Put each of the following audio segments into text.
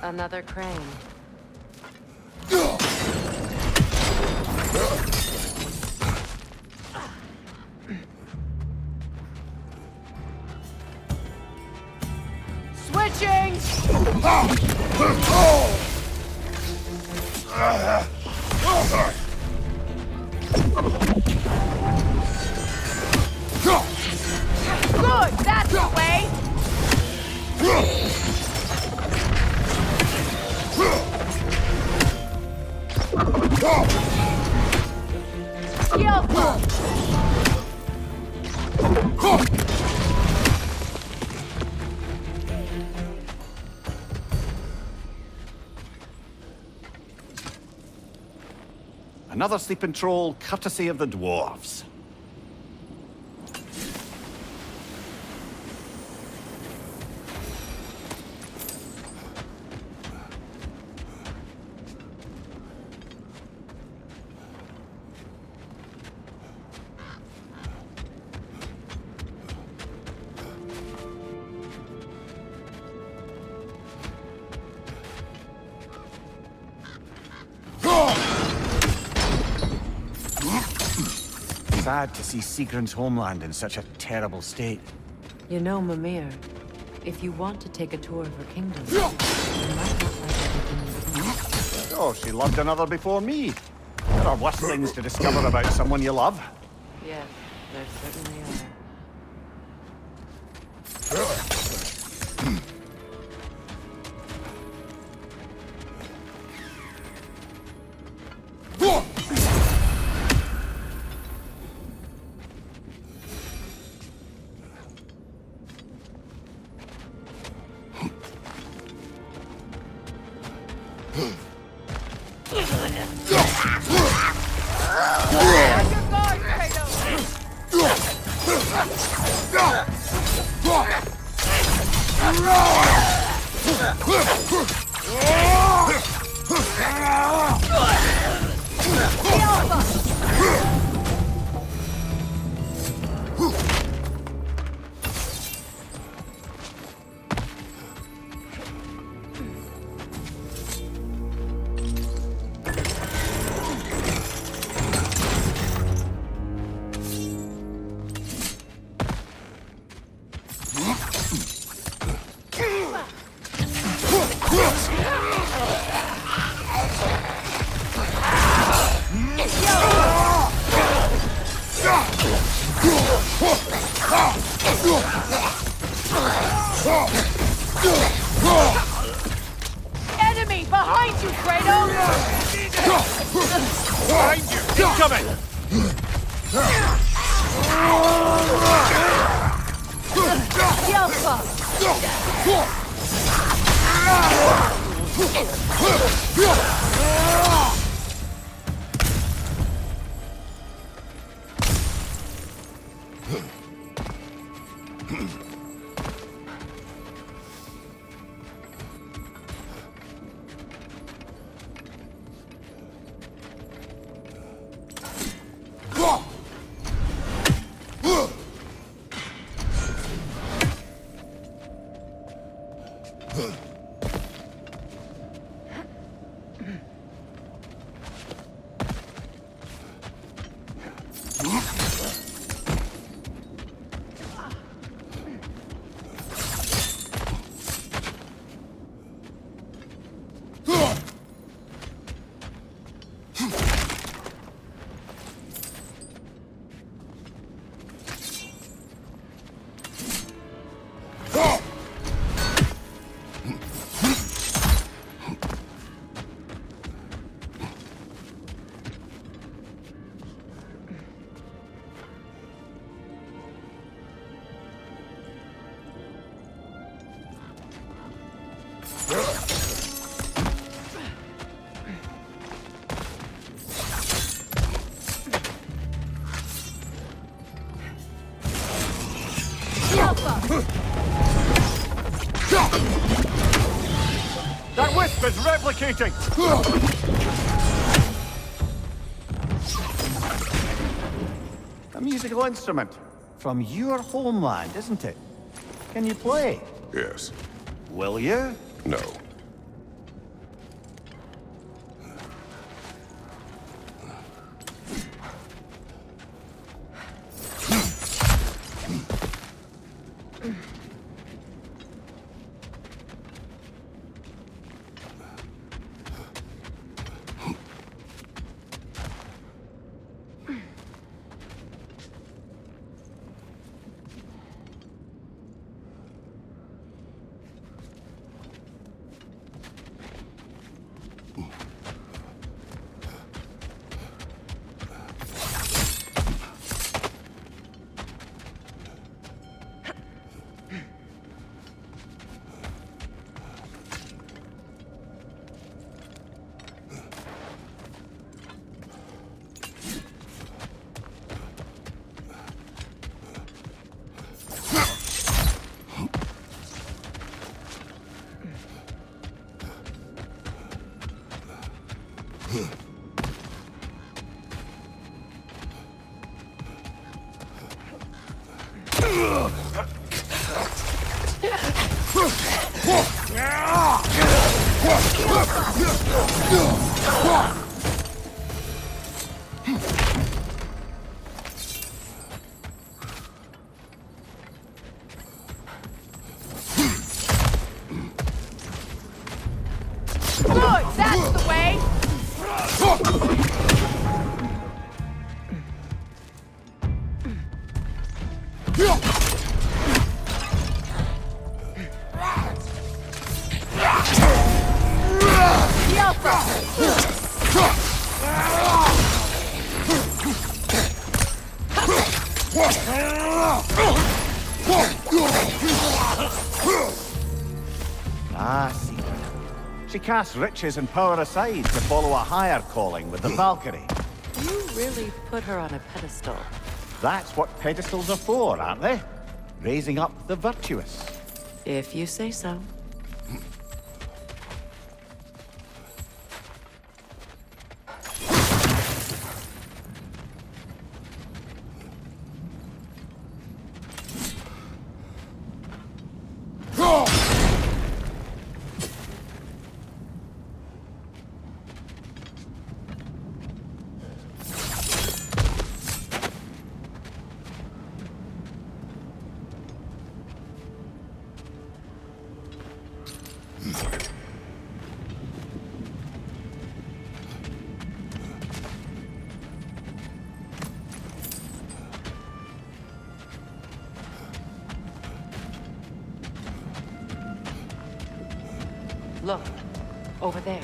Another crane. Switching! Good! That's the way! Another sleeping troll, courtesy of the dwarves. Sad to see Sigrun's homeland in such a terrible state. You know, Mimir, if you want to take a tour of her kingdom, you might not like everything you see. Oh, she loved another before me. There are worse things to discover about someone you love. Yes, there certainly are. Enemy behind you, Kratos! Behind you! Incoming! Yelpa! That wisp is replicating! A musical instrument. From your homeland, isn't it? Can you play? Yes. Will you? No. Good, that's the way! Ah, see. She casts riches and power aside to follow a higher calling with the Valkyrie. You really put her on a pedestal. That's what pedestals are for, aren't they? Raising up the virtuous. If you say so. Look, over there.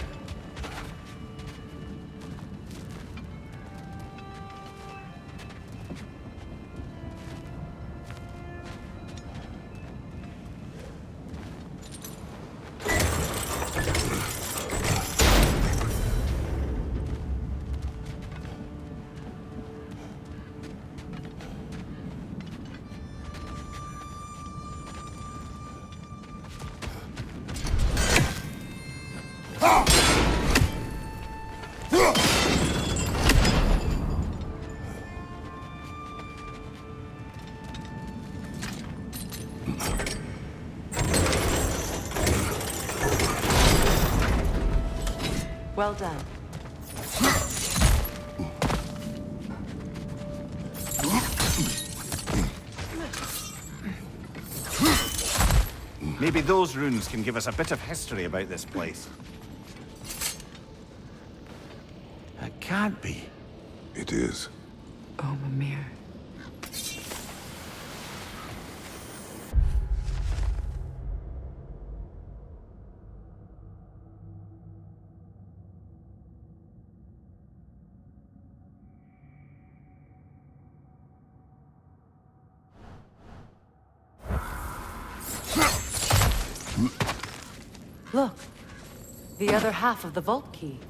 Well done. Maybe those runes can give us a bit of history about this place. It can't be. It is. Oh, Mimir. Look, the other half of the vault key.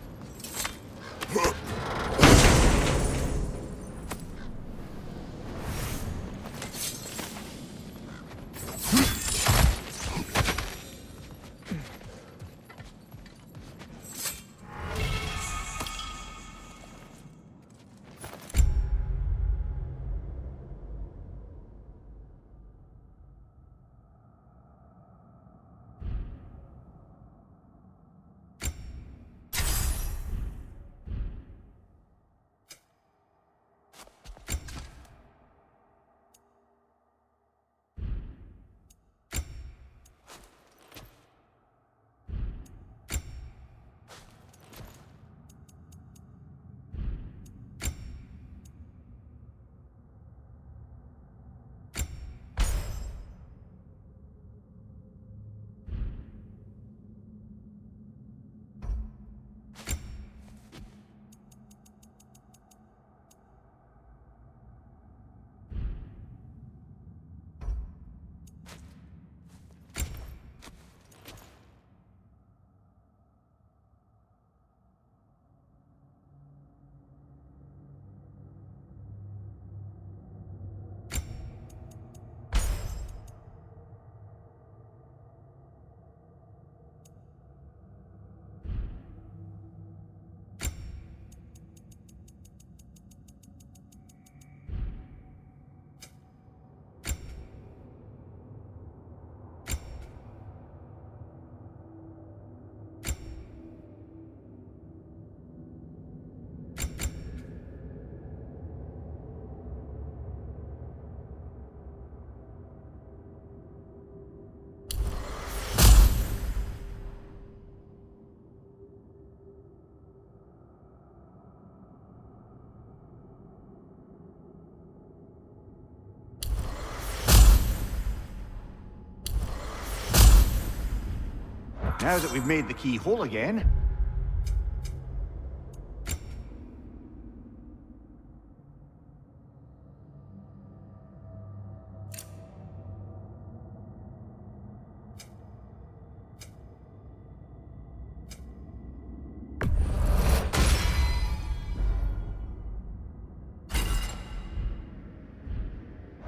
Now that we've made the key whole again...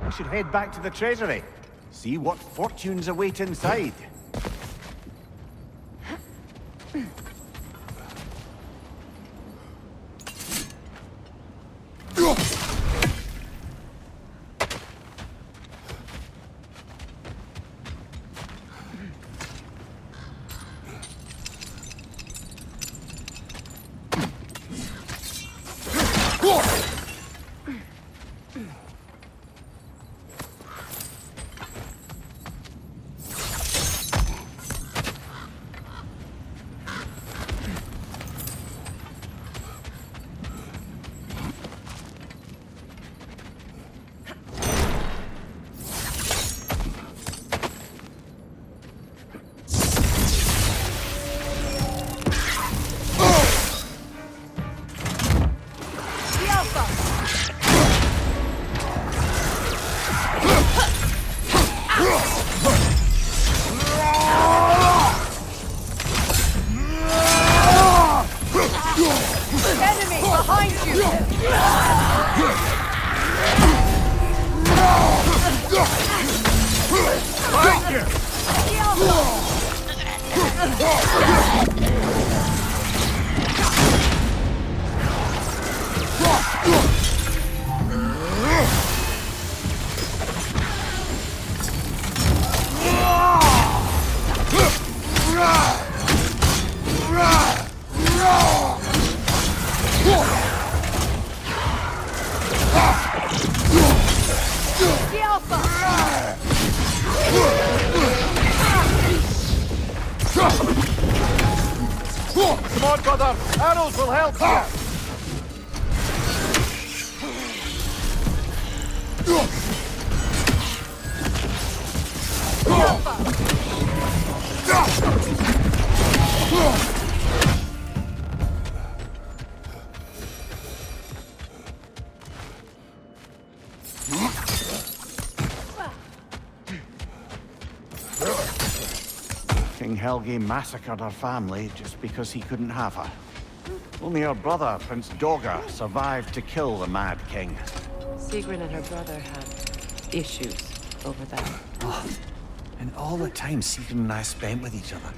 we should head back to the treasury. See what fortunes await inside. Enemy behind you! Thank you! The Alpha! Come on, brother! Arrows will help you! The Alpha! King Helgi massacred her family just because he couldn't have her. Only her brother, Prince Dogger, survived to kill the Mad King. Sigrun and her brother had issues over that. Oh, and all the time Sigrun and I spent with each other,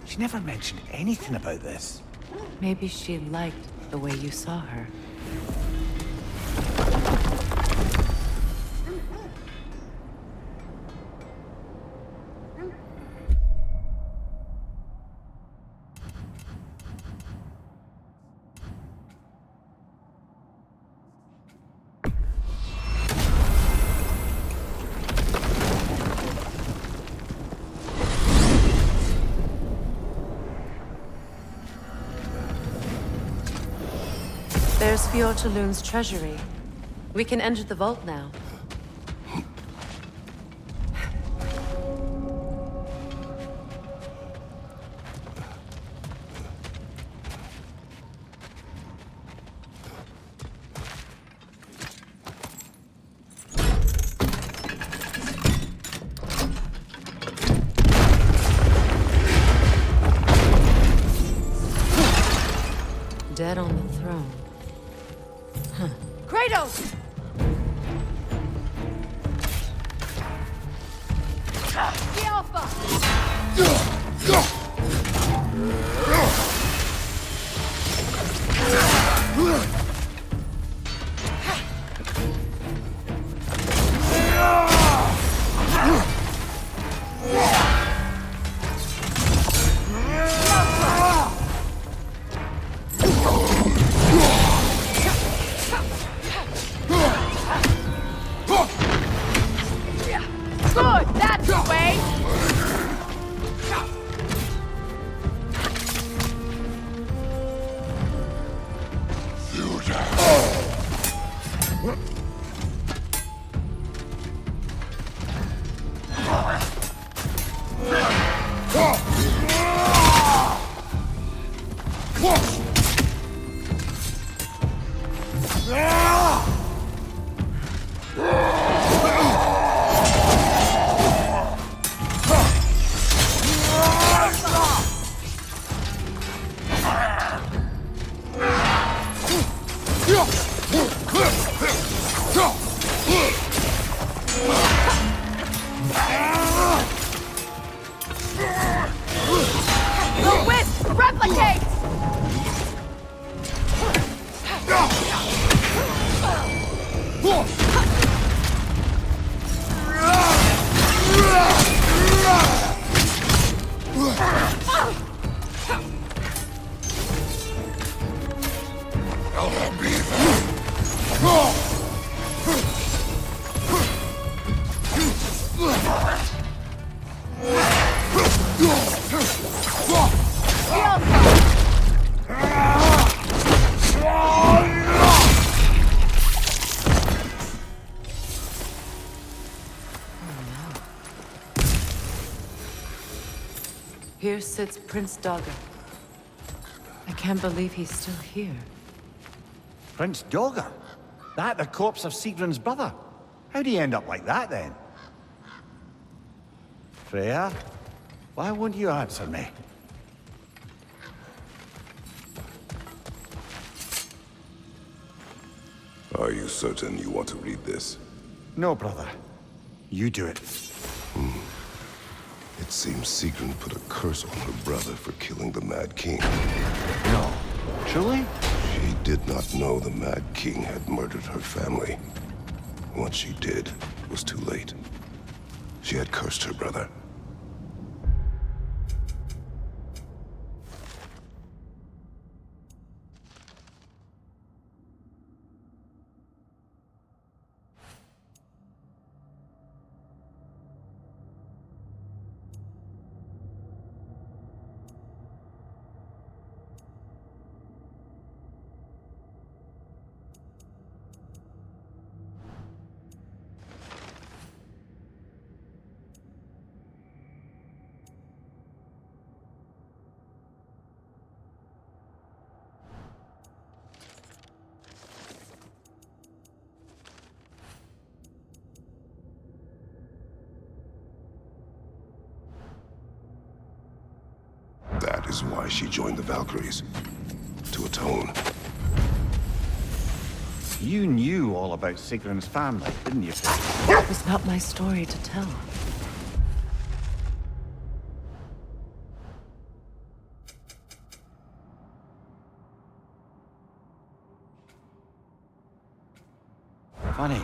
she never mentioned anything about this. Maybe she liked the way you saw her. There's Fjortulun's treasury. We can enter the vault now. Dead on the throne. Kratos! The Alpha! Good, that's the way! Barricades! Here sits Prince Dogger. I can't believe he's still here. Prince Dogger? That the corpse of Sigrun's brother? How'd he end up like that, then? Freya? Why won't you answer me? Are you certain you want to read this? No, brother. You do it. It seems Sigrun put a curse on her brother for killing the Mad King. No. Truly? She did not know the Mad King had murdered her family. Once she did, it was too late. She had cursed her brother. That is why she joined the Valkyries. To atone. You knew all about Sigrun's family, didn't you? It was not my story to tell. Funny.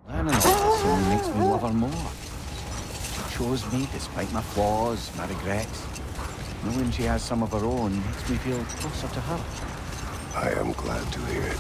Learning about this only makes me love her more. She chose me despite my flaws, my regrets. Knowing she has some of her own makes me feel closer to her. I am glad to hear it.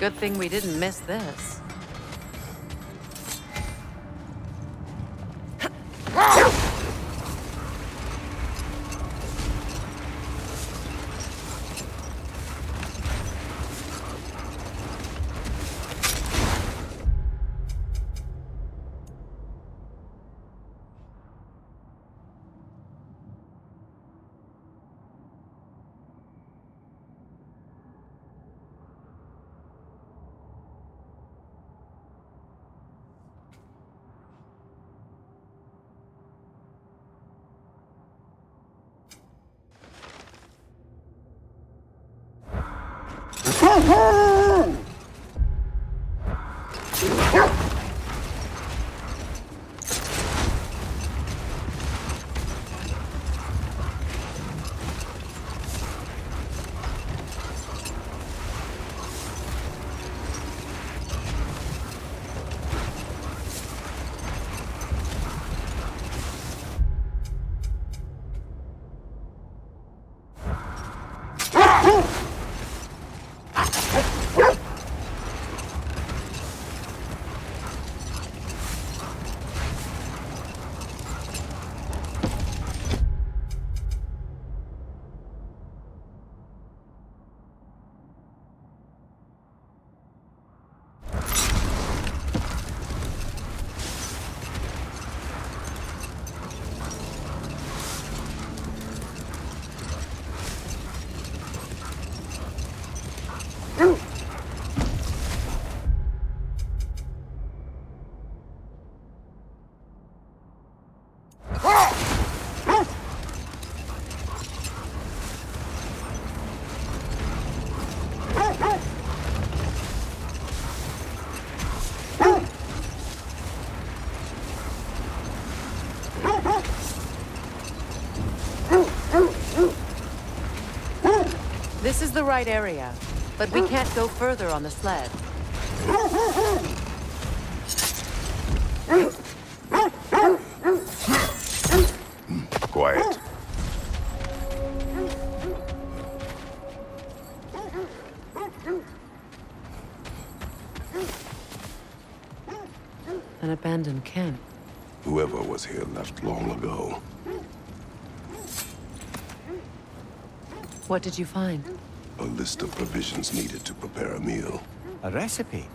Good thing we didn't miss this. This is the right area, but we can't go further on the sled. Quiet. An abandoned camp. Whoever was here left long ago. What did you find? A list of provisions needed to prepare a meal. A recipe?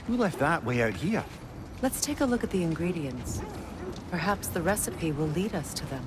Who left that way out here? Let's take a look at the ingredients. Perhaps the recipe will lead us to them.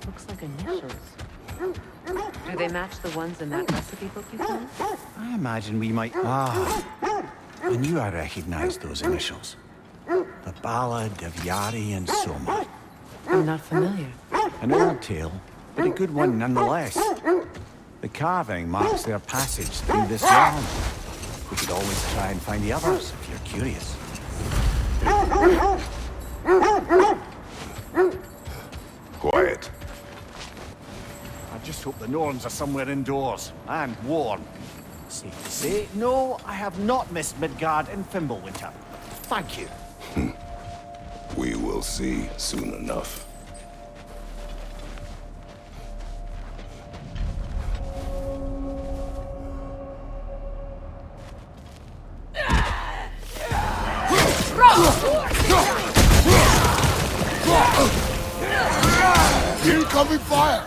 Looks like initials. Do they match the ones in that recipe book you found? I imagine we might... Ah, I knew I recognized those initials. The Ballad of Yari and Soma. I'm not familiar. An old tale, but a good one nonetheless. The carving marks their passage through this realm. We could always try and find the others, if you're curious. Quiet. I just hope the Norns are somewhere indoors, and warm. Safe to say, no, I have not missed Midgard and Fimbulwinter. Thank you. We will see soon enough. Incoming fire!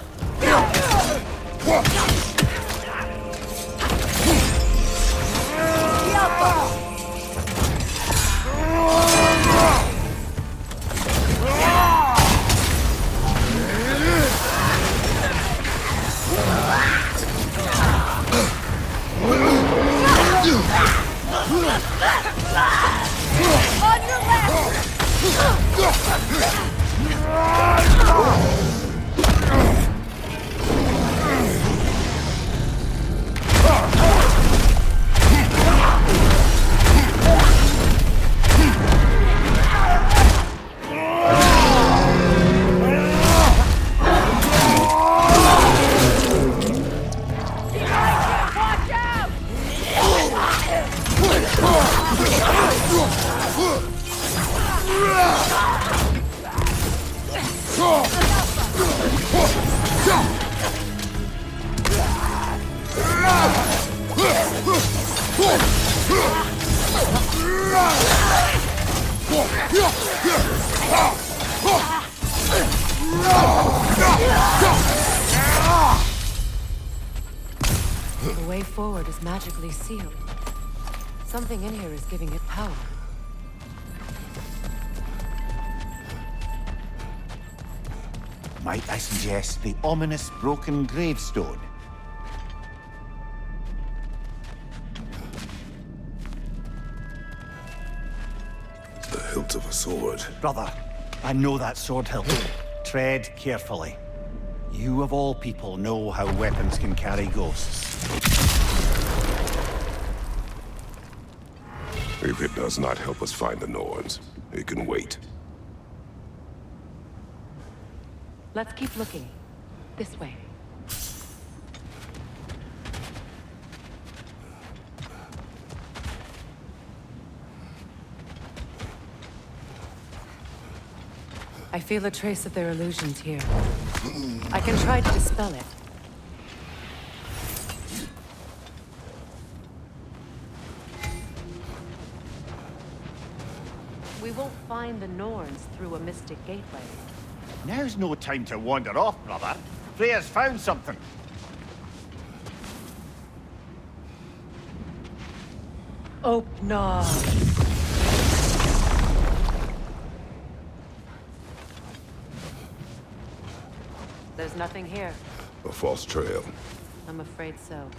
The way forward is magically sealed. Something in here is giving it power. Might I suggest the ominous broken gravestone? The hilt of a sword. Brother, I know that sword hilt. Tread carefully. You of all people know how weapons can carry ghosts. If it does not help us find the Norns, it can wait. Let's keep looking. This way. I feel a trace of their illusions here. I can try to dispel it. We won't find the Norns through a mystic gateway. Now's no time to wander off, brother. Freya's found something. Open. There's nothing here. A false trail. I'm afraid so.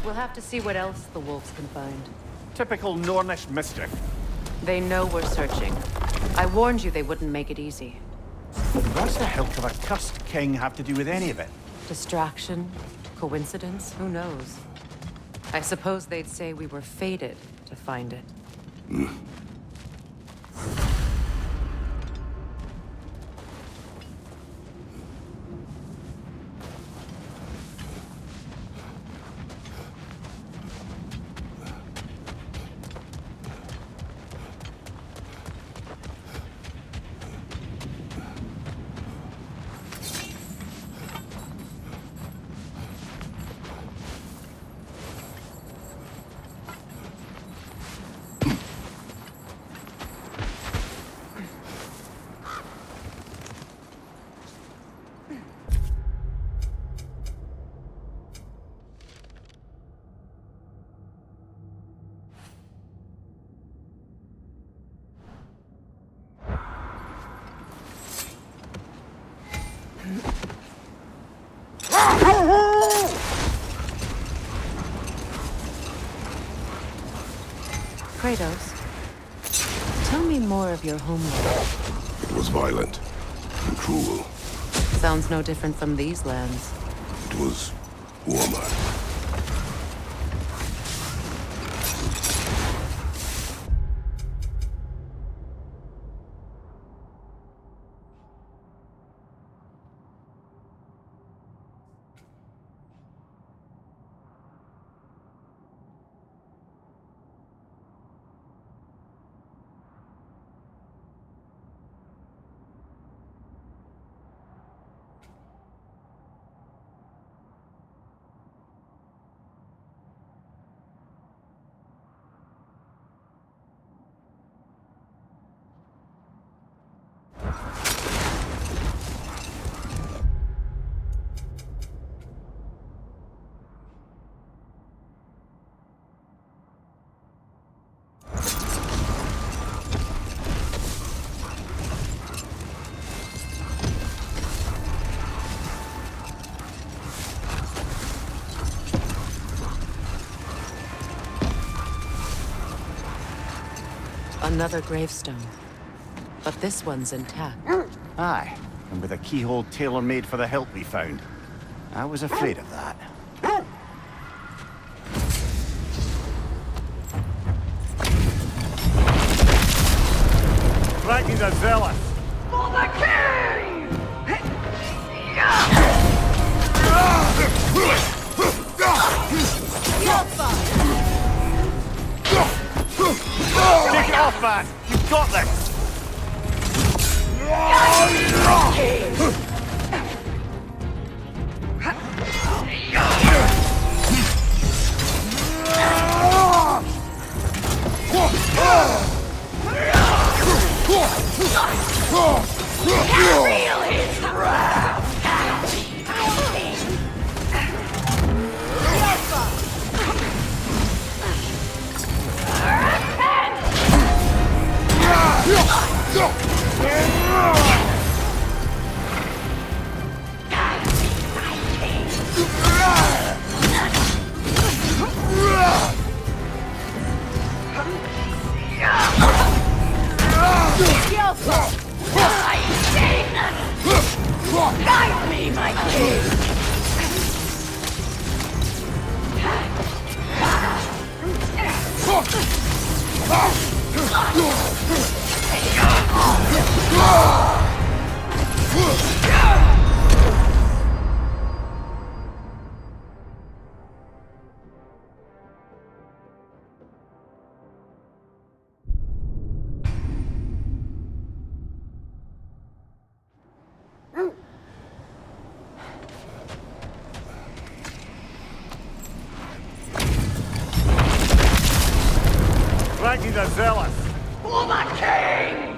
We'll have to see what else the wolves can find. Typical Nornish mischief. They know we're searching. I warned you they wouldn't make it easy. What's the hilt of a cursed king have to do with any of it? Distraction? Coincidence? Who knows? I suppose they'd say we were fated to find it. Kratos, tell me more of your homeland. It was violent and cruel. Sounds no different from these lands. It was warmer. Another gravestone. But this one's intact. Aye, and with a keyhole tailor-made for the hilt we found. I was afraid of that. Ragnar the Zealous! For the king! Take it off, man! You've got this! Feel his wrath! Guide me, my king! Ragnar the Zealous! For the king!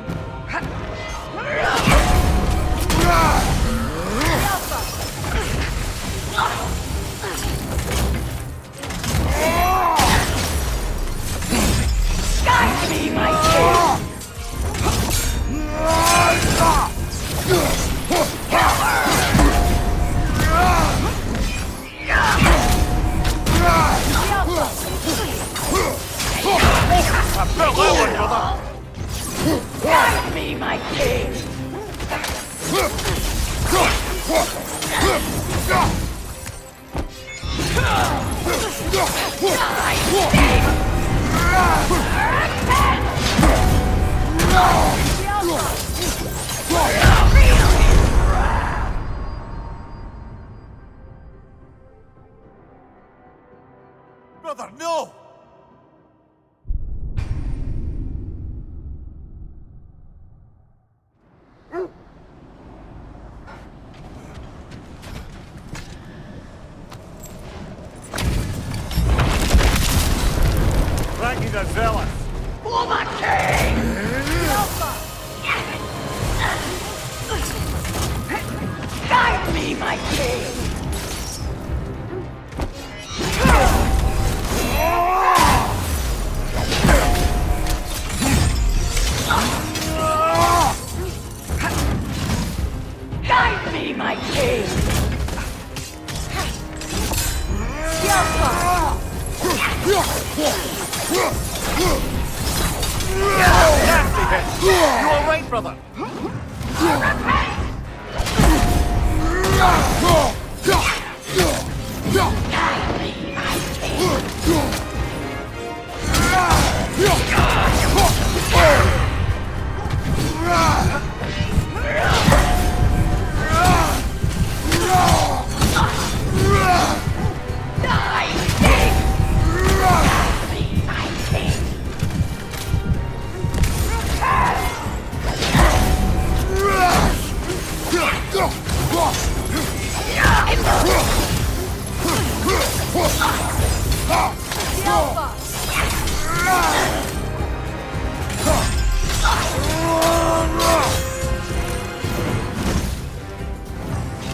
Guide me, my king! I felt that one, brother! Guide me, my king! Brother, no! Ragnar the Zealous! For the king! Guide me, my king! Guide me, my king! You alright, brother?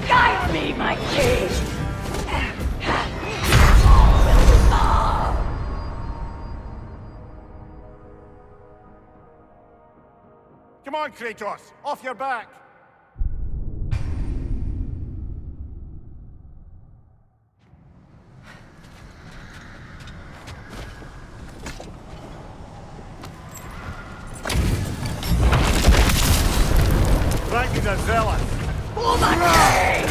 Guide me, my king! Come on, Kratos! Off your back! Ragnar the Zealous! For the king!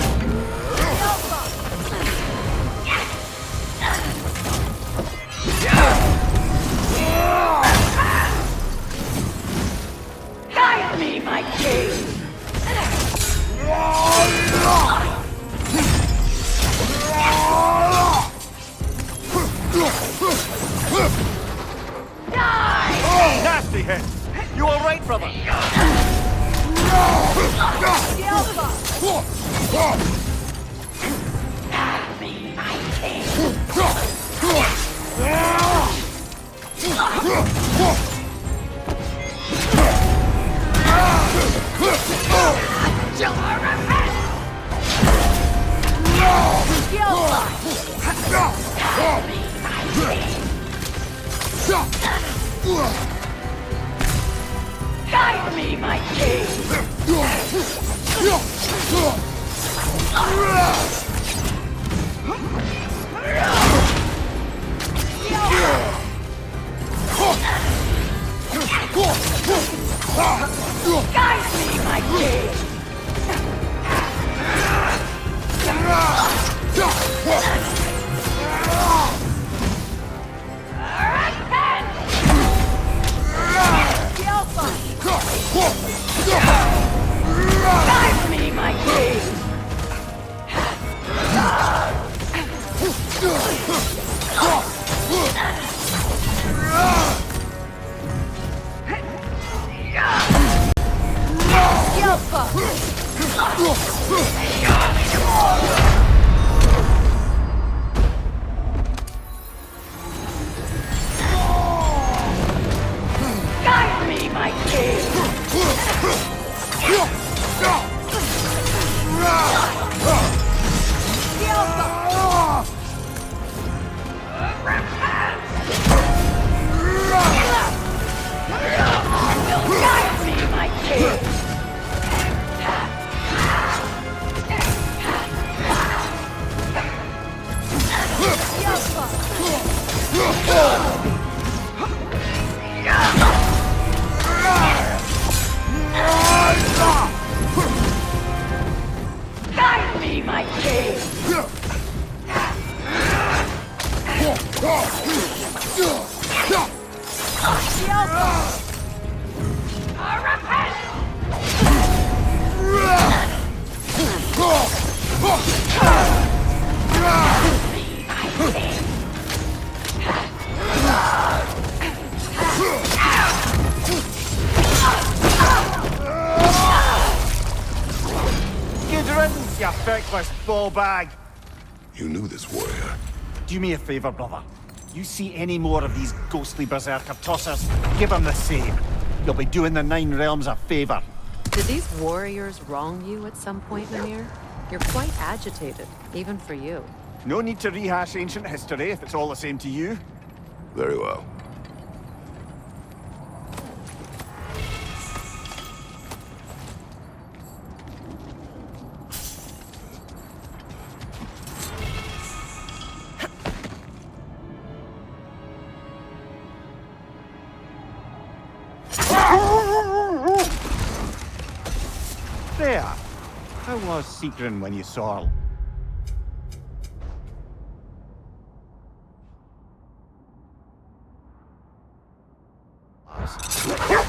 Guide me, my king! Die! Nasty nasty hit. You all right, brother? Guide me, my king! Guide me, my king! Guide me, my king! Guide me, my king! Guide me, my king! Guide me, my king! Good riddance, you feckless ball bag. You knew this warrior. Do me a favor, brother. You see any more of these ghostly berserker tossers, give them the same. You'll be doing the Nine Realms a favor. Did these warriors wrong you at some point, Mimir? You're quite agitated, even for you. No need to rehash ancient history if it's all the same to you. Very well. There. How was Seekrin when you saw her?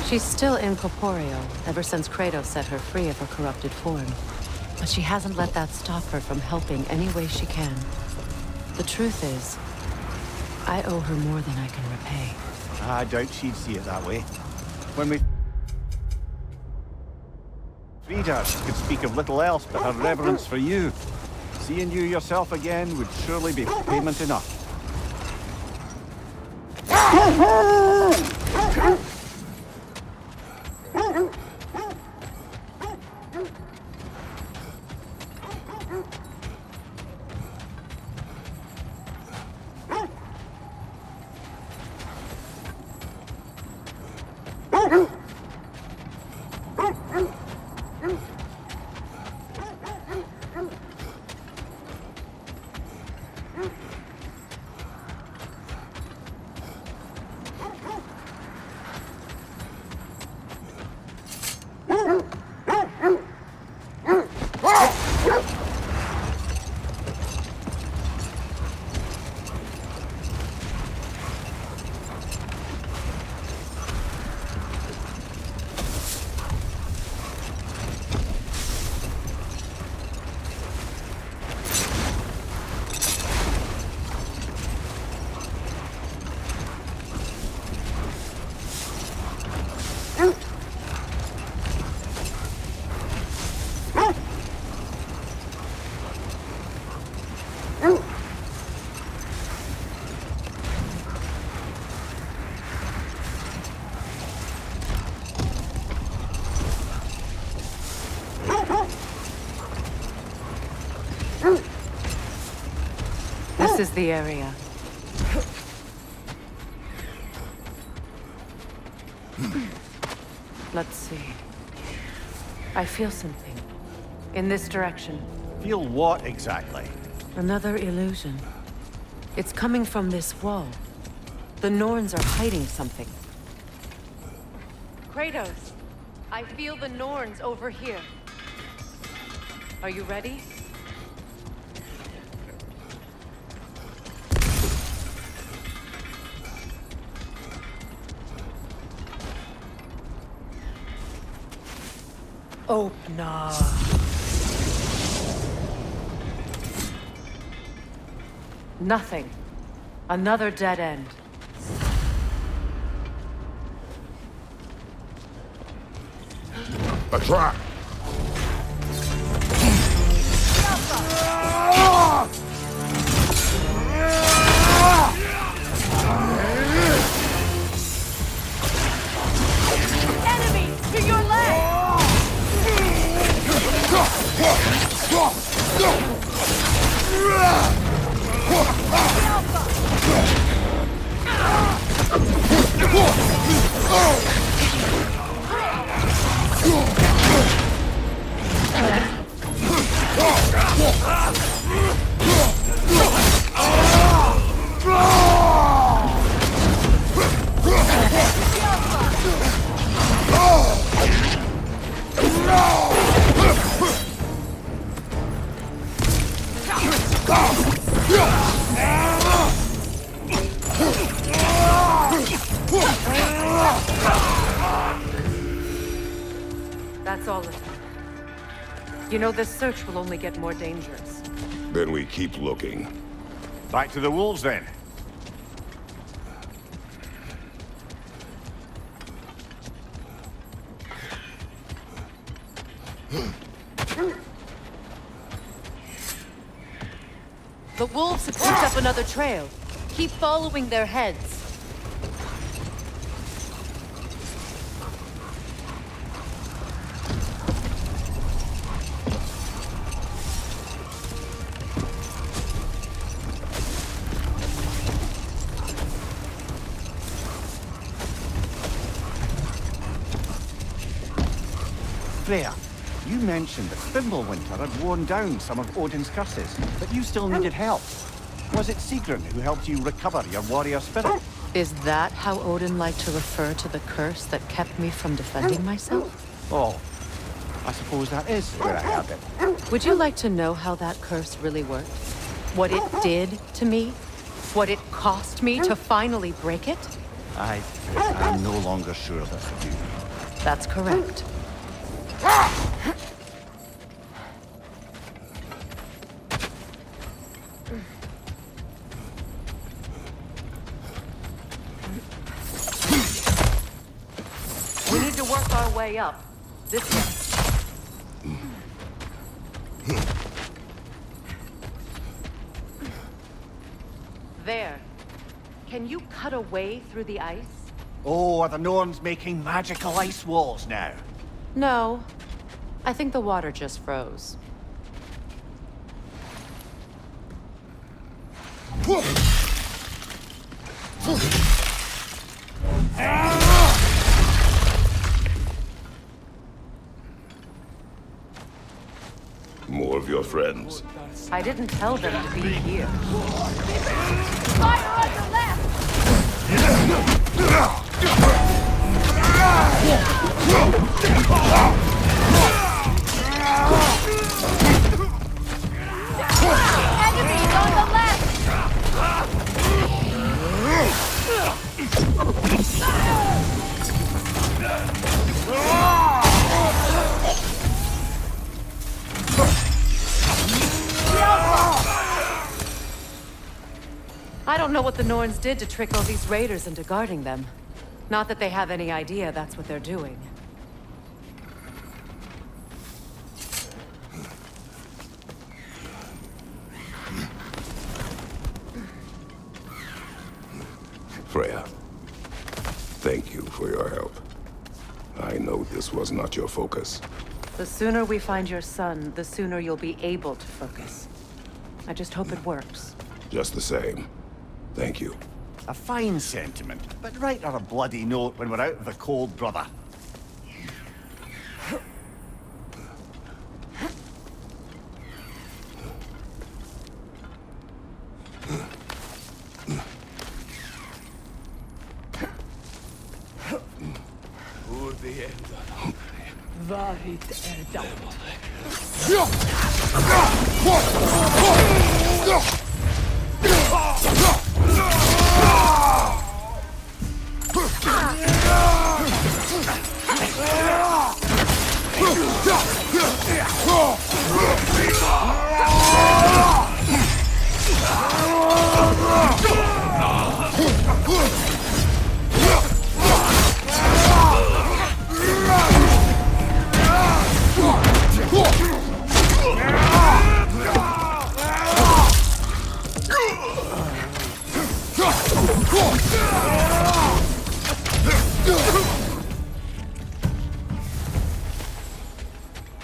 She's still incorporeal, ever since Kratos set her free of her corrupted form. But she hasn't let that stop her from helping any way she can. The truth is, I owe her more than I can repay. I doubt she'd see it that way. When we freed her, she could speak of little else but her reverence for you. Seeing you yourself again would surely be payment enough. This is the area. Let's see. I feel something. In this direction. Feel what exactly? Another illusion. It's coming from this wall. The Norns are hiding something. Kratos, I feel the Norns over here. Are you ready? Opener. Nothing. Another dead end. A trap! Enemy to your left! That's all of them. You know, this search will only get more dangerous. Then we keep looking. Back to the wolves then. The wolves have picked up another trail. Keep following their heads. Freya, you mentioned that Fimbulwinter had worn down some of Odin's curses, but you still needed help. Was it Sigrun who helped you recover your warrior spirit? Is that how Odin liked to refer to the curse that kept me from defending myself? Oh, I suppose that is where I have it. Would you like to know how that curse really worked? What it did to me? What it cost me to finally break it? I'm no longer sure that's the truth. That's correct. We need to work our way up. This way. There. Can you cut a way through the ice? Oh, are the Norns making magical ice walls now? No. I think the water just froze. More of your friends. I didn't tell them to be here. Fire on the left! Enemies on the left! I don't know what the Norns did to trick all these raiders into guarding them. Not that they have any idea that's what they're doing. Freya, thank you for your help. I know this was not your focus. The sooner we find your son, the sooner you'll be able to focus. I just hope it works. Just the same. Thank you. A fine sentiment, but write her a bloody note when we're out of the cold, brother. Varit erdaut.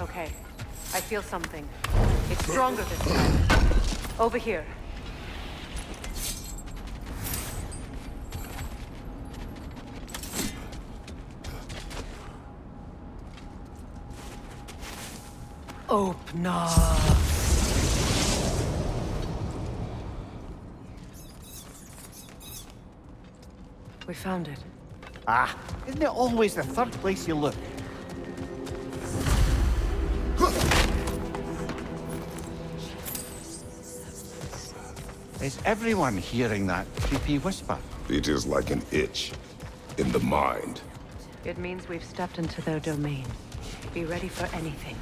Okay, I feel something. It's stronger this time. Over here. Open up. We found it. Ah, isn't it always the third place you look? Is everyone hearing that creepy whisper? It is like an itch in the mind. It means we've stepped into their domain. Be ready for anything.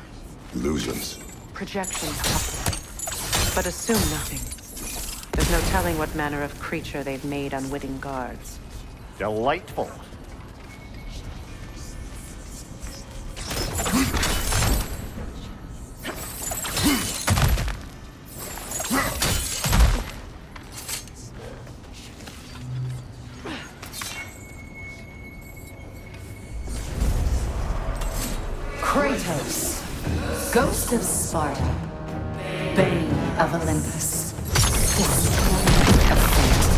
Illusions. Projections possibly. But assume nothing. There's no telling what manner of creature they've made unwitting guards. Delightful. Kratos, Ghost of Sparta, Bane of Olympus, Destroyer of Fate,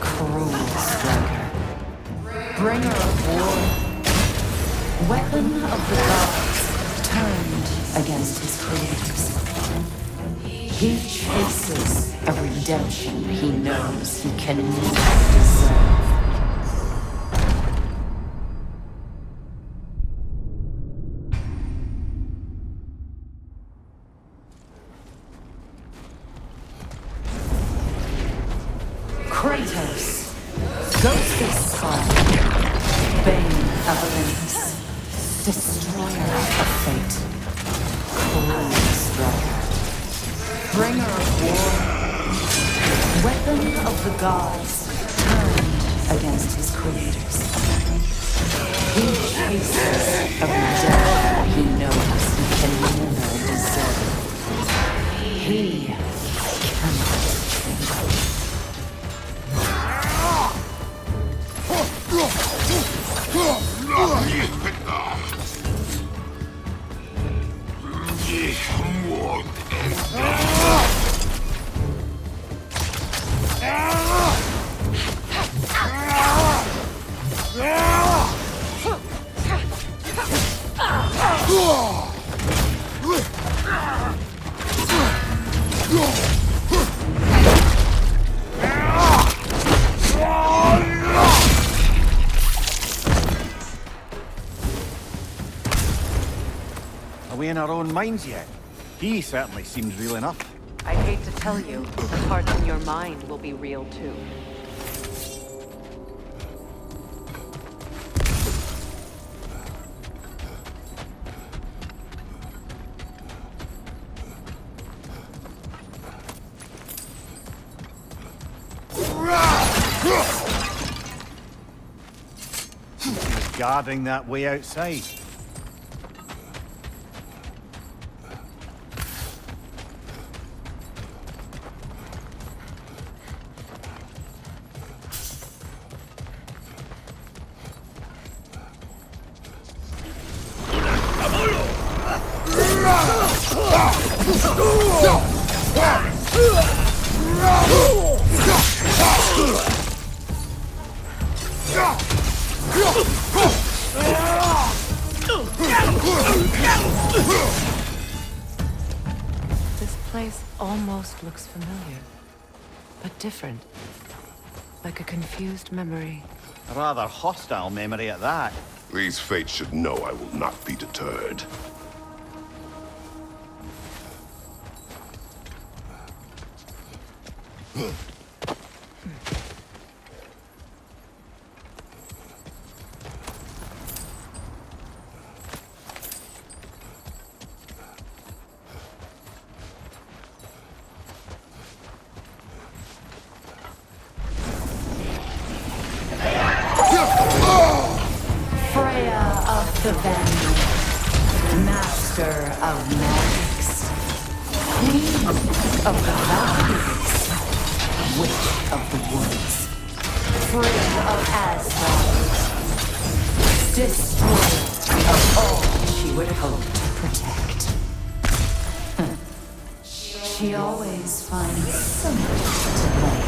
Cruel Striker, Bringer of War, Weapon of the Gods, turned against his creators. He chases a redemption he knows he can never deserve. Kratos, Ghost of Sparta, Bane of Olympus, Destroyer of Fate, Cruel Striker, Bringer of War, Weapon of the Gods, turned against his creators. He chases a redemption he knows he can never deserve. He cannot change. Are we in our own minds yet? He certainly seems real enough. I hate to tell you, the parts in your mind will be real too. He's guarding that way outside. This place almost looks familiar, but different. Like a confused memory. A rather hostile memory at that. These fates should know I will not be deterred. Freya of the Vanguard, master of magics, queen of the Valkyries, witch of the woods, Freya of Asgard, destroyer of all she would hope to protect. She always finds somebody to blame.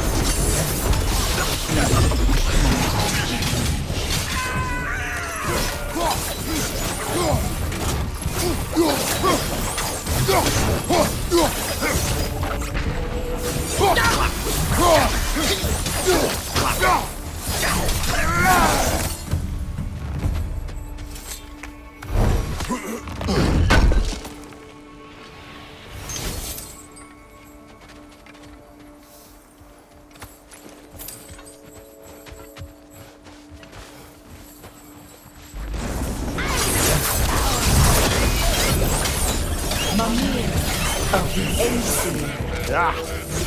Mimir of the Aesir, Ah,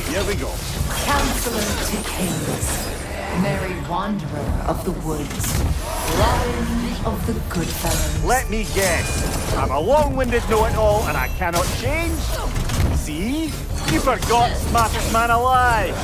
here we go. counselor to kings, merry wanderer of the woods, Robin of the Goodfellows. Let me guess. I'm a long-winded know-it-all and I cannot change? See? You forgot smartest man alive.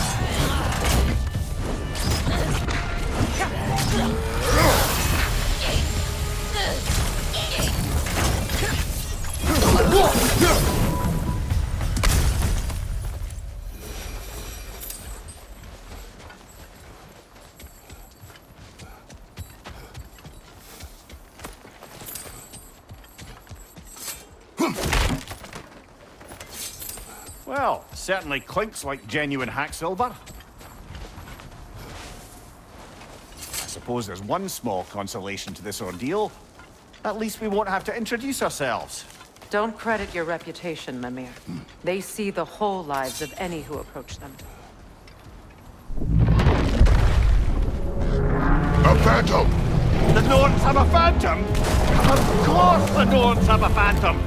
Well, certainly clinks like genuine hack silver. I suppose there's one small consolation to this ordeal. At least we won't have to introduce ourselves. Don't credit your reputation, Mimir. They see the whole lives of any who approach them. A phantom! The Norns have a phantom? Of course the Norns have a phantom!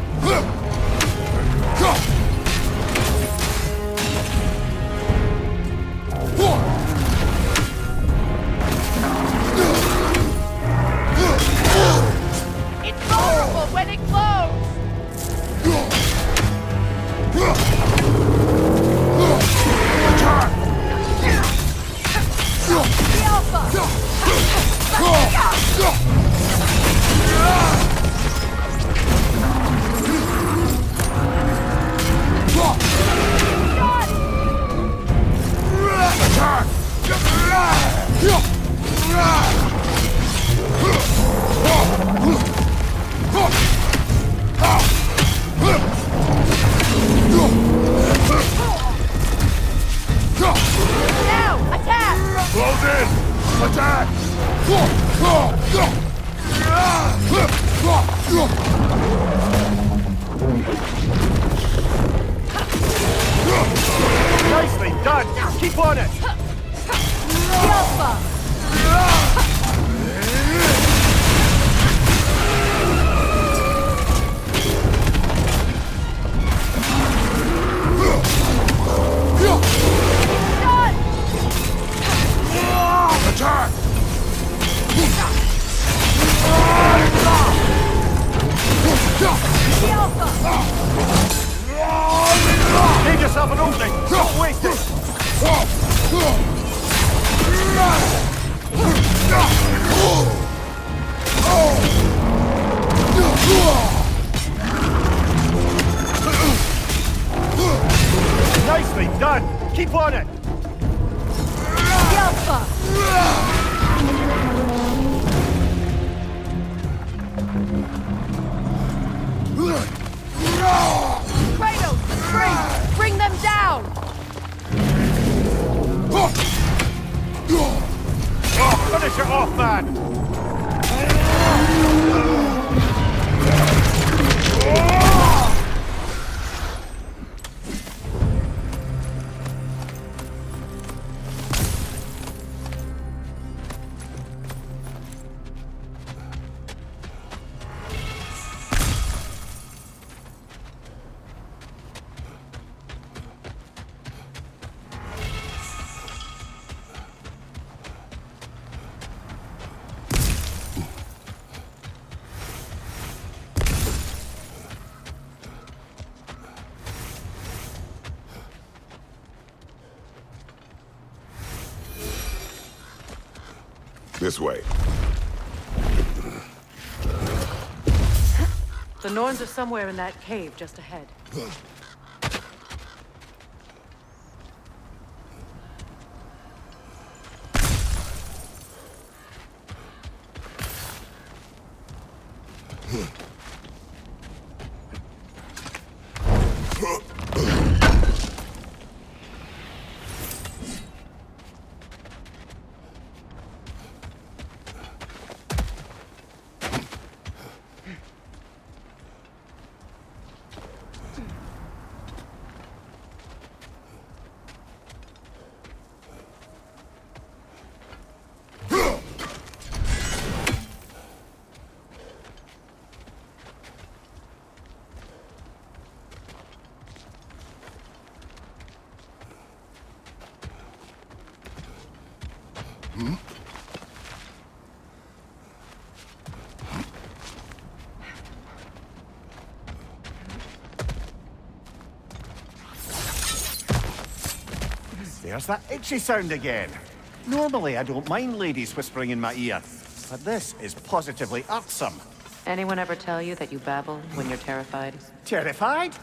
It's vulnerable when it glows! The Alpha! Now! Attack! Close in! Attack! Nicely done! Keep on it! The Alpha! Attack! The Alpha! Leave yourself an opening! Don't waste it! Nicely done! Keep on it! Finish it off, man! This way. The Norns are somewhere in that cave just ahead. There's that itchy sound again. Normally, I don't mind ladies whispering in my ear, but this is positively irksome. Anyone ever tell you that you babble when you're terrified? Terrified?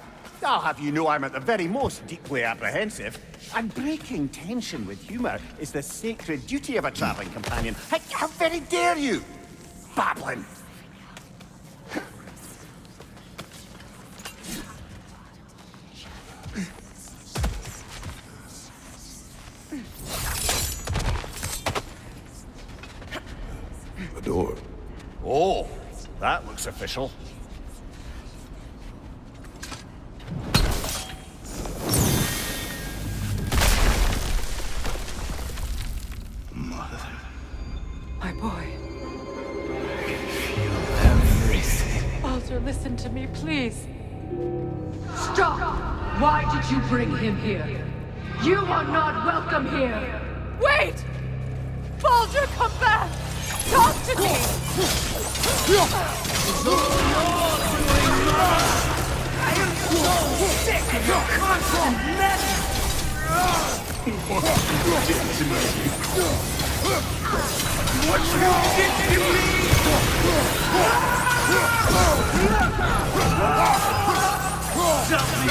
I'll have you know I'm at the very most deeply apprehensive. And breaking tension with humor is the sacred duty of a traveling companion. How very dare you! Babbling! The door. Oh, that looks official. My boy. Everything. Baldur, listen to me, please. Stop! Why did you bring him here? You are not welcome here! Wait! Baldur, come back! Talk to me! I am so sick of your constant mess! What you did to me? What you did to me? Something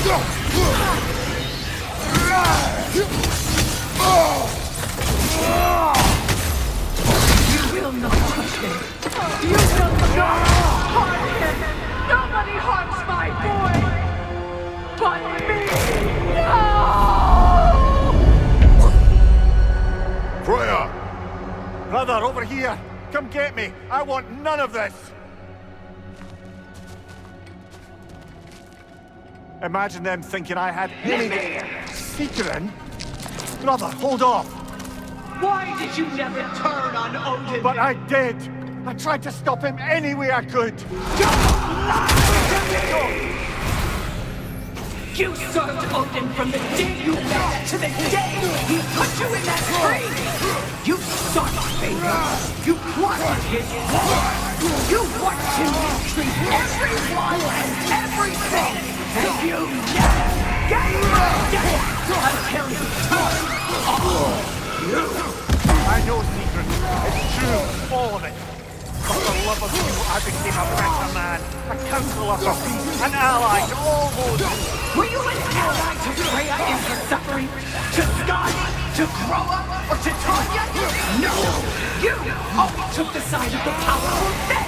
Stop. You will not touch him! You will not harm him! Nobody harms my boy! But me! No! Freya! Brother, over here! Come get me! I want none of this! Imagine them thinking I had any secret. Brother, hold off! Why did you never turn on Odin? But I did! I tried to stop him any way I could! You served Odin from the day you met to the day he put you in that tree! You sought favor! You plotted his war! You watched him mistreat everyone and everything! And you never gave a damn until he turned on you! I know secrets. It's true, all of it. But the love of you, I became a better man, a counselor for peace, an ally to all those. Were you an ally to Freya in her suffering? To Skadi? To Groa? Or to Tanya? No! You always took the side of the powerful, then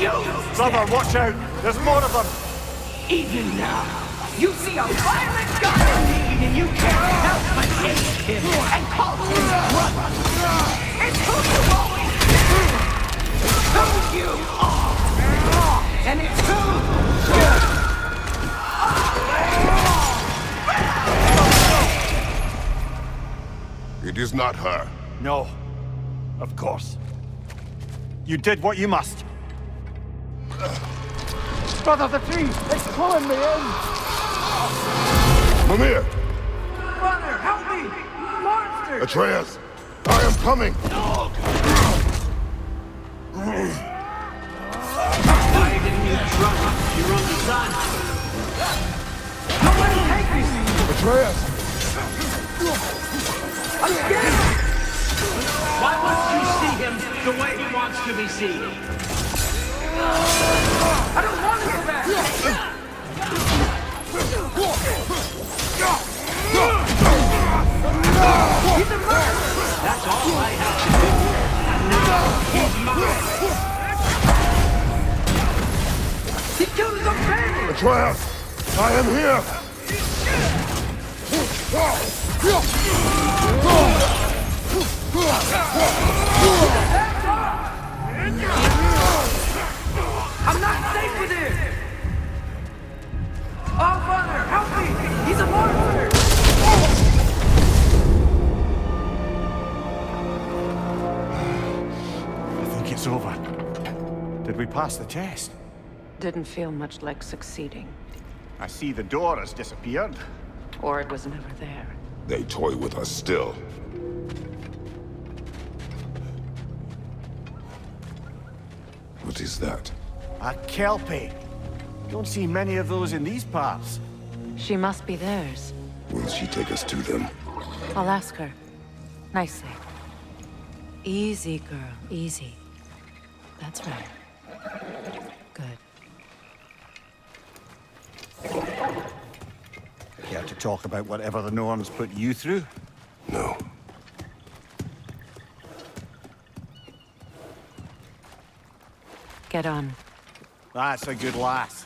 you! Brother, watch out! There's more of them! Even now, you see a violent god in need and you can't help but hate him and call him brother! It's who you always been! Who you are! And it's who you It is not her. No. Of course. You did what you must. Brother, the tree! It's pulling me in! Mimir! Brother, help me! Monster! Atreus! I am coming! Why didn't you trust your own son? Nobody take me! Atreus! Why won't you see him the way he wants to be seen? I don't want to go back! He's a murderer! That's all I have to do. And now he's mine! He killed his own family! Atreus! I am here! I'm not safe with him! Oh, Father, help me! He's a monster! I think it's over. Did we pass the test? Didn't feel much like succeeding. I see the door has disappeared. Or it was never there. They toy with us still. What is that? A Kelpie. Don't see many of those in these parts. She must be theirs. Will she take us to them? I'll ask her. Nicely. Easy, girl. Easy. That's right. Good. Care to talk about whatever the Norns put you through? No. Get on. That's a good lass.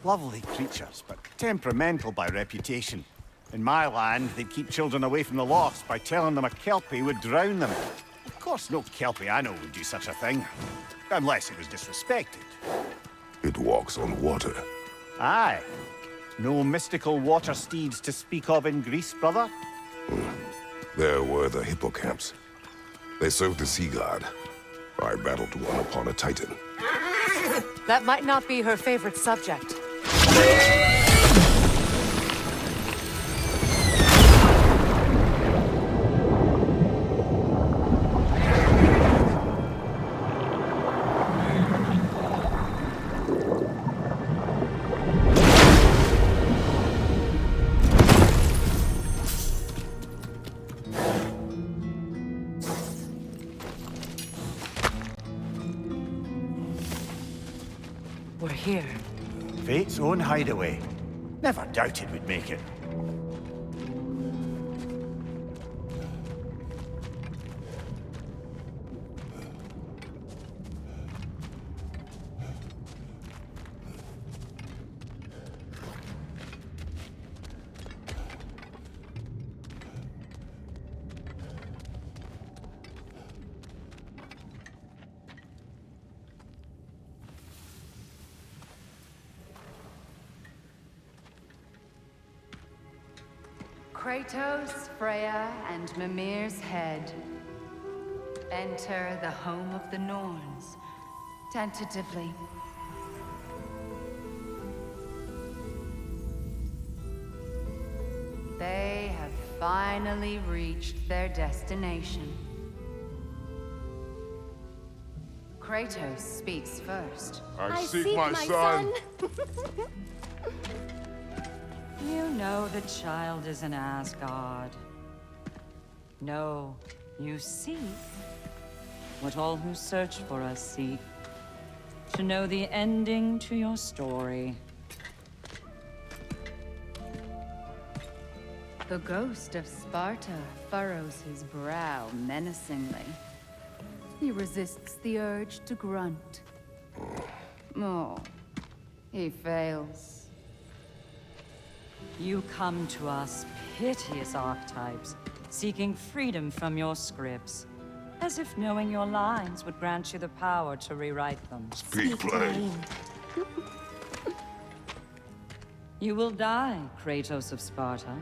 Lovely creatures, but temperamental by reputation. In my land, they'd keep children away from the lost by telling them a Kelpie would drown them. Of course, no Kelpie I know would do such a thing. Unless it was disrespected. It walks on water. Aye. No mystical water steeds to speak of in Greece, brother? There were the hippocamps. They served the sea god. I battled one upon a titan. That might not be her favorite subject. We're here. Fate's own hideaway. Never doubted we'd make it. Kratos, Freya, and Mimir's head. Enter the home of the Norns, tentatively. They have finally reached their destination. Kratos speaks first. I seek my son. You know the child is an Asgard. No, you seek what all who search for us seek. to know the ending to your story. The ghost of Sparta furrows his brow menacingly. He resists the urge to grunt. Oh, he fails. You come to us, piteous archetypes, seeking freedom from your scripts, as if knowing your lines would grant you the power to rewrite them. Speak plain. You will die, Kratos of Sparta.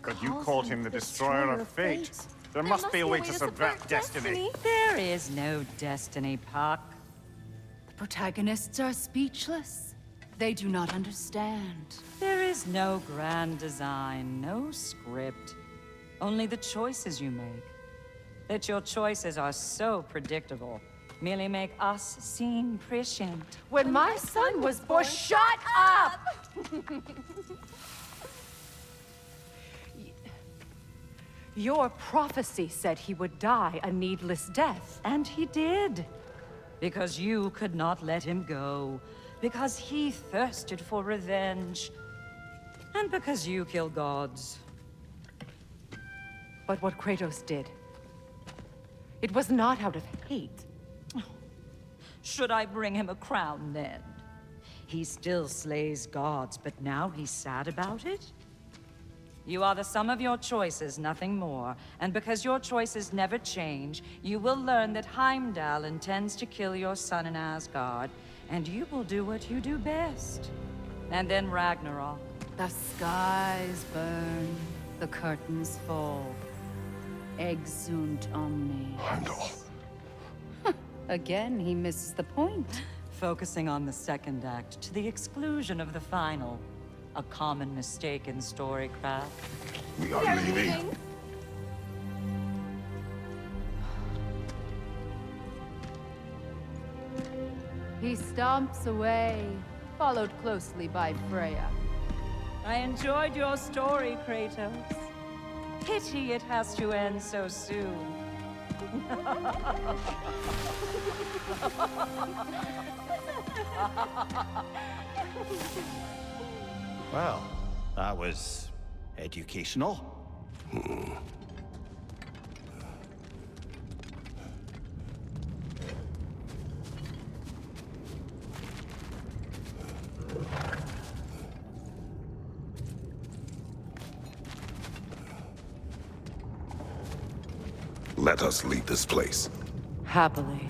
But you called him the destroyer of fate. There must be a way to subvert destiny. There is no destiny, Puck. The protagonists are speechless. They do not understand. There is no grand design, no script. Only the choices you make. That your choices are so predictable merely make us seem prescient. When my son was born, shut up! Your prophecy said he would die a needless death. And he did. Because you could not let him go. Because he thirsted for revenge. And because you kill gods. But what Kratos did, it was not out of hate. Should I bring him a crown then? He still slays gods, but now he's sad about it? You are the sum of your choices, nothing more. And because your choices never change, you will learn that Heimdall intends to kill your son in Asgard, and you will do what you do best. And then Ragnarok. The skies burn, the curtains fall. Exunt omnes. Heimdall. Again, he misses the point. Focusing on the second act to the exclusion of the final. A common mistake in storycraft. We are leaving. He stomps away, followed closely by Freya. I enjoyed your story, Kratos. Pity it has to end so soon. Well, that was educational. Let us leave this place. Happily.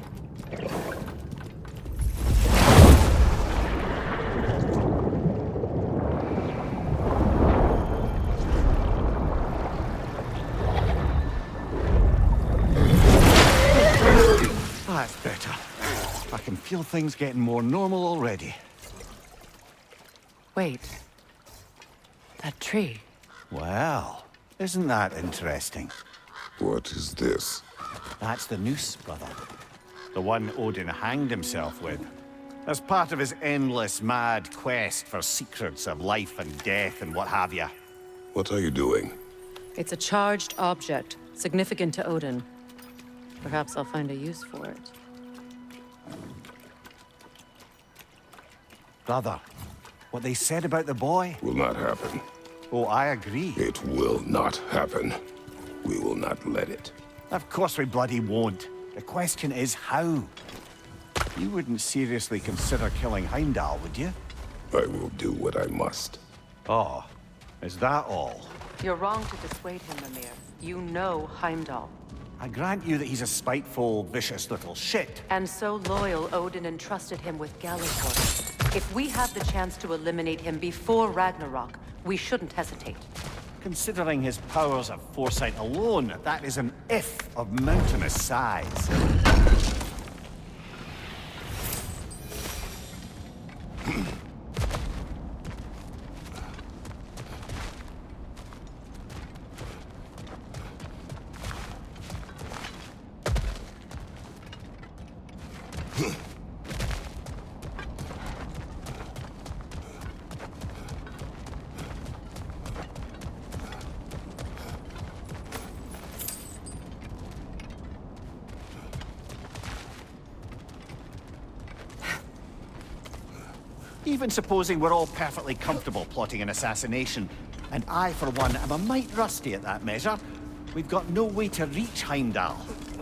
That's better. I can feel things getting more normal already. Wait. That tree. Well, isn't that interesting? What is this? That's the noose, brother. The one Odin hanged himself with. As part of his endless, mad quest for secrets of life and death and what have you. What are you doing? It's a charged object, significant to Odin. Perhaps I'll find a use for it. Brother, what they said about the boy? Will not happen. Oh, I agree. It will not happen. We will not let it. Of course we bloody won't. The question is how? You wouldn't seriously consider killing Heimdall, would you? I will do what I must. Oh, is that all? You're wrong to dissuade him, Mimir. You know Heimdall. I grant you that he's a spiteful, vicious little shit. And so loyal, Odin entrusted him with Gjallarhorn. If we have the chance to eliminate him before Ragnarok, we shouldn't hesitate. Considering his powers of foresight alone, that is an if of mountainous size. Even supposing we're all perfectly comfortable plotting an assassination, and I, for one, am a mite rusty at that measure, we've got no way to reach Heimdall,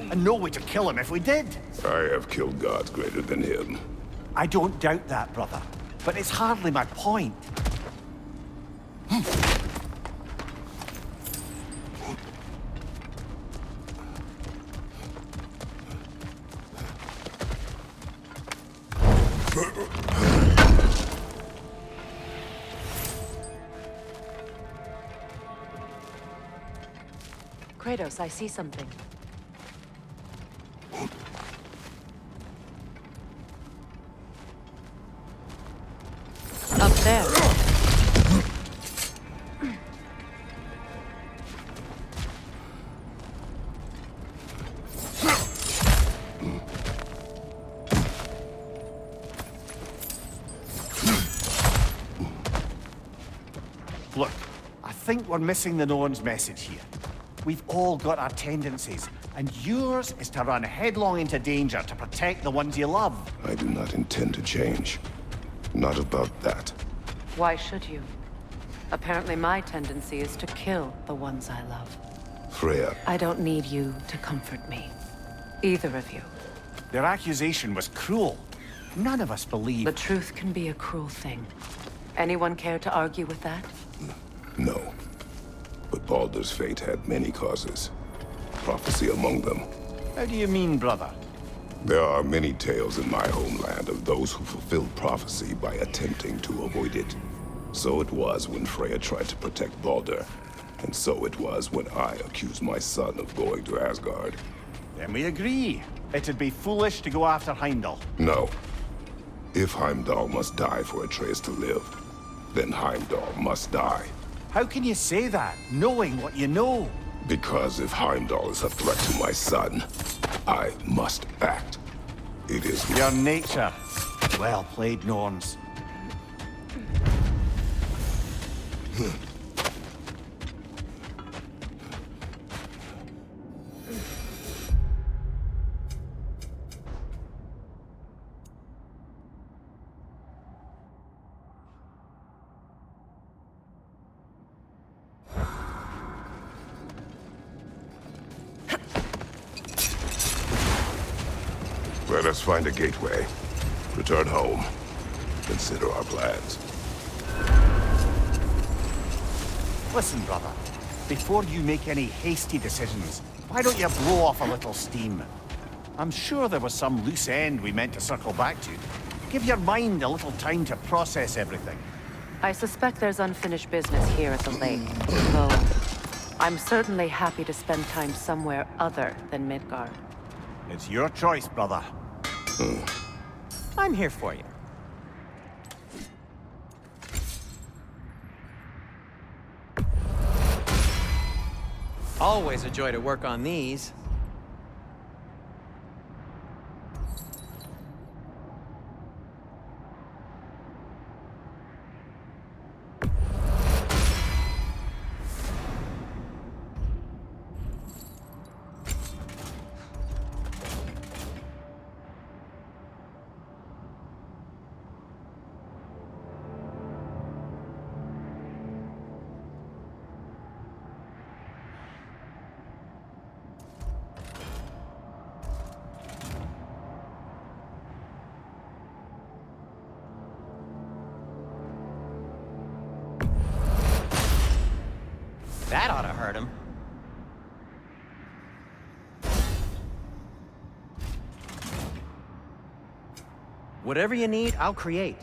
and no way to kill him if we did. I have killed gods greater than him. I don't doubt that, brother, but it's hardly my point. Kratos, I see something. Up there. Look, I think we're missing the Norn's message here. We've all got our tendencies, and yours is to run headlong into danger to protect the ones you love. I do not intend to change. Not about that. Why should you? Apparently my tendency is to kill the ones I love. Freya, I don't need you to comfort me. Either of you. Their accusation was cruel. None of us believe... The truth can be a cruel thing. Anyone care to argue with that? no. But Baldur's fate had many causes. Prophecy among them. How do you mean, brother? There are many tales in my homeland of those who fulfilled prophecy by attempting to avoid it. So it was when Freya tried to protect Baldur. And so it was when I accused my son of going to Asgard. Then we agree. It'd be foolish to go after Heimdall. No. If Heimdall must die for Atreus to live, then Heimdall must die. How can you say that, knowing what you know? Because if Heimdall is a threat to my son, I must act. It is Your nature. Well played, Norns. Let us find a gateway. Return home. Consider our plans. Listen, brother. Before you make any hasty decisions, why don't you blow off a little steam? I'm sure there was some loose end we meant to circle back to. Give your mind a little time to process everything. I suspect there's unfinished business here at the lake, though I'm certainly happy to spend time somewhere other than Midgard. It's your choice, brother. I'm here for you. Always a joy to work on these. That ought to hurt him. Whatever you need, I'll create.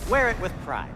Wear it with pride.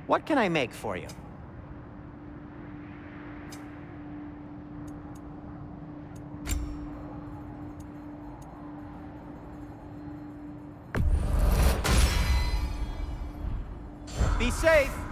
What can I make for you? Be safe!